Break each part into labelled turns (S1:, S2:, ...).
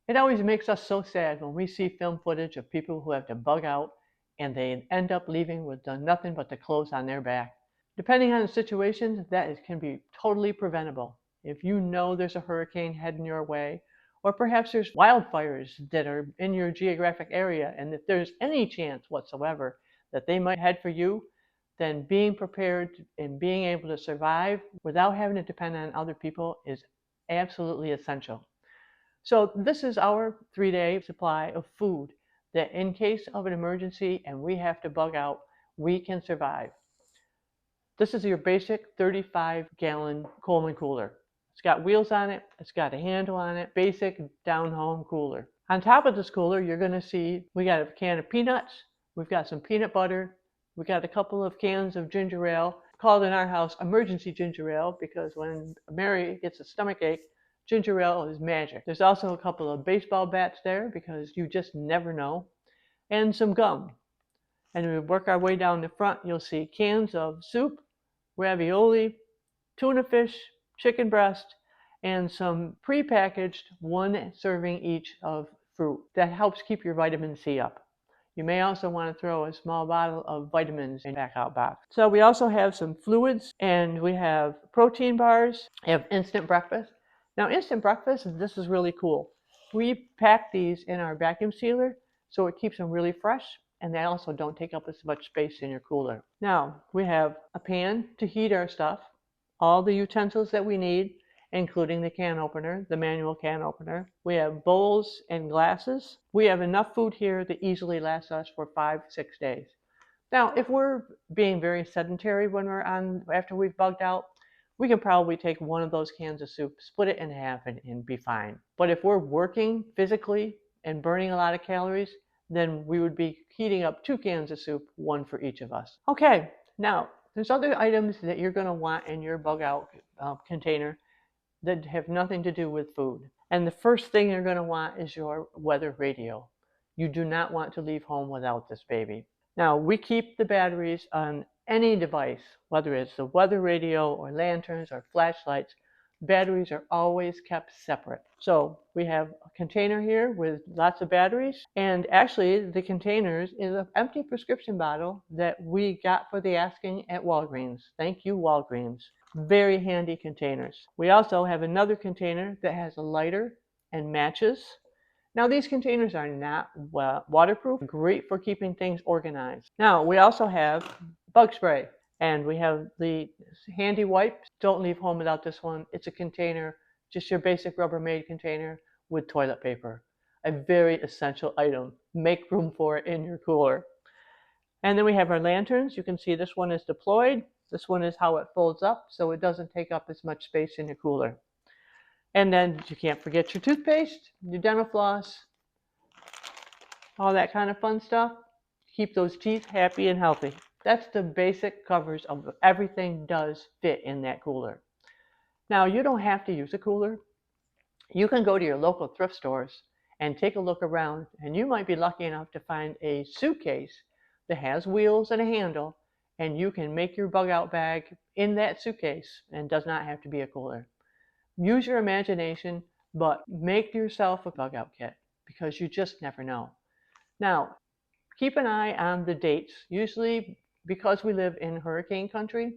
S1: It always makes us so sad when we see film footage of people who have to bug out and they end up leaving with nothing but the clothes on their back. Depending on the situation, can be totally preventable. If you know there's a hurricane heading your way, or perhaps there's wildfires that are in your geographic area, and if there's any chance whatsoever that they might head for you, then being prepared and being able to survive without having to depend on other people is absolutely essential. So this is our 3-day supply of food that in case of an emergency and we have to bug out, we can survive. This is your basic 35-gallon Coleman cooler. It's got wheels on it, it's got a handle on it, basic down-home cooler. On top of this cooler, you're going to see we got a can of peanuts, we've got some peanut butter, we got a couple of cans of ginger ale, called in our house emergency ginger ale because when Mary gets a stomach ache, ginger ale is magic. There's also a couple of baseball bats there because you just never know, and some gum. And we work our way down the front, you'll see cans of soup, ravioli, tuna fish, chicken breast, and some prepackaged 1 serving each of fruit. That helps keep your vitamin C up. You may also want to throw a small bottle of vitamins in the back-out box. So we also have some fluids, and we have protein bars, we have instant breakfast. Now instant breakfast, this is really cool. We pack these in our vacuum sealer so it keeps them really fresh, and they also don't take up as much space in your cooler. Now we have a pan to heat our stuff, all the utensils that we need, including the can opener, the manual can opener. We have bowls and glasses. We have enough food here to easily last us for 5-6 days. Now, if we're being very sedentary after we've bugged out, we can probably take one of those cans of soup, split it in half, and be fine. But if we're working physically and burning a lot of calories, then we would be heating up 2 cans of soup, 1 for each of us. Okay, now there's other items that you're going to want in your bug out container that have nothing to do with food. And the first thing you're going to want is your weather radio. You do not want to leave home without this baby. Now, we keep the batteries on any device, whether it's the weather radio or lanterns or flashlights. Batteries are always kept separate. So we have a container here with lots of batteries, and actually the containers is an empty prescription bottle that we got for the asking at Walgreens. Thank you, Walgreens. Very handy containers. We also have another container that has a lighter and matches. Now these containers are not waterproof, great for keeping things organized. Now we also have bug spray, and we have the handy wipes. Don't leave home without this one. It's a container, just your basic Rubbermaid container with toilet paper. A very essential item. Make room for it in your cooler. And then we have our lanterns. You can see this one is deployed. This one is how it folds up, so it doesn't take up as much space in your cooler. And then you can't forget your toothpaste, your dental floss, all that kind of fun stuff. Keep those teeth happy and healthy. That's the basic covers of everything does fit in that cooler. Now, you don't have to use a cooler. You can go to your local thrift stores and take a look around, and you might be lucky enough to find a suitcase that has wheels and a handle, and you can make your bug out bag in that suitcase and does not have to be a cooler. Use your imagination, but make yourself a bug out kit because you just never know. Now, keep an eye on the dates. Usually, because we live in hurricane country,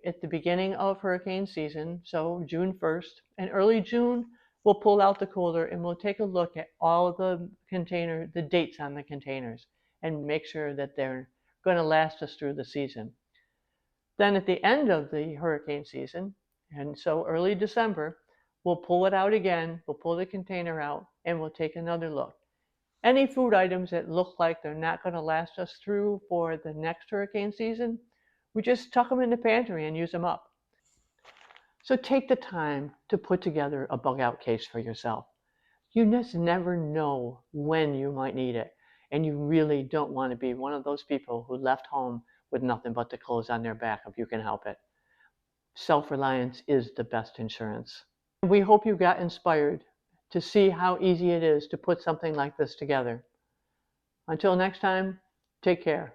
S1: at the beginning of hurricane season, so June 1st, and early June, we'll pull out the cooler and we'll take a look at all of the dates on the containers, and make sure that they're going to last us through the season. Then at the end of the hurricane season, and so early December, we'll pull it out again, we'll pull the container out, and we'll take another look. Any food items that look like they're not going to last us through for the next hurricane season, we just tuck them in the pantry and use them up. So take the time to put together a bug out case for yourself. You just never know when you might need it, and you really don't want to be one of those people who left home with nothing but the clothes on their back if you can help it. Self-reliance is the best insurance. We hope you got inspired to see how easy it is to put something like this together. Until next time, take care.